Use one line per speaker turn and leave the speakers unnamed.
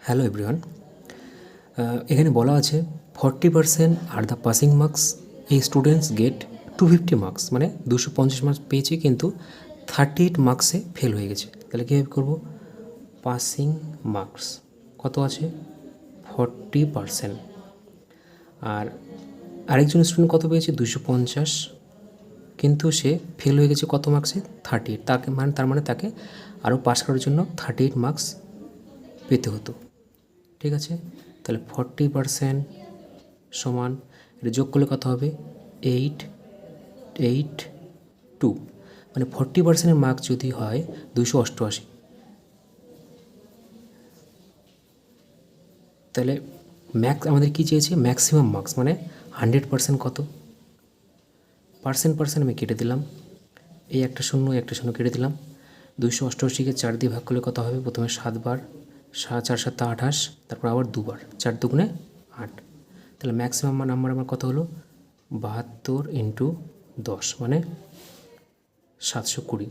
Hello everyone. এখানে বলা আছে 40% আর দ্য পাসিং মার্কস, এই স্টুডেন্টস গেট 250 মার্কস, মানে 250 মার্কস পেয়েছে কিন্তু 38 মার্কসে ফেল হয়ে গেছে। তাহলে কীভাবে করবো? পাসিং মার্কস কত আছে? 40%। আর আরেকজন স্টুডেন্ট কত পেয়েছে? 250, কিন্তু সে ফেল হয়ে গেছে কত মার্কসে? 38। তার মানে তাকে আরও পাস করার জন্য 38 মার্কস পেতে হতো। ঠিক আছে, তাহলে 40% সমান, এটা যোগ করলে কত হবে? 882, মানে 40%-এর মার্কস যদি হয় 288, তাহলে আমাদের কী চেয়েছে? ম্যাক্সিমাম মার্কস, মানে 100% কত? পার্সেন্ট আমি কেটে দিলাম, এই একটা শূন্য কেটে দিলাম। 288কে 4 দিয়ে ভাগ করলে কত হবে? প্রথমে 7 বার, 4 7 28, তারপর আবার 2 বার, 4 দুগুণে 8। তাহলে ম্যাক্সিমাম নাম্বার আমার কত হলো? 72 × 10, মানে 720।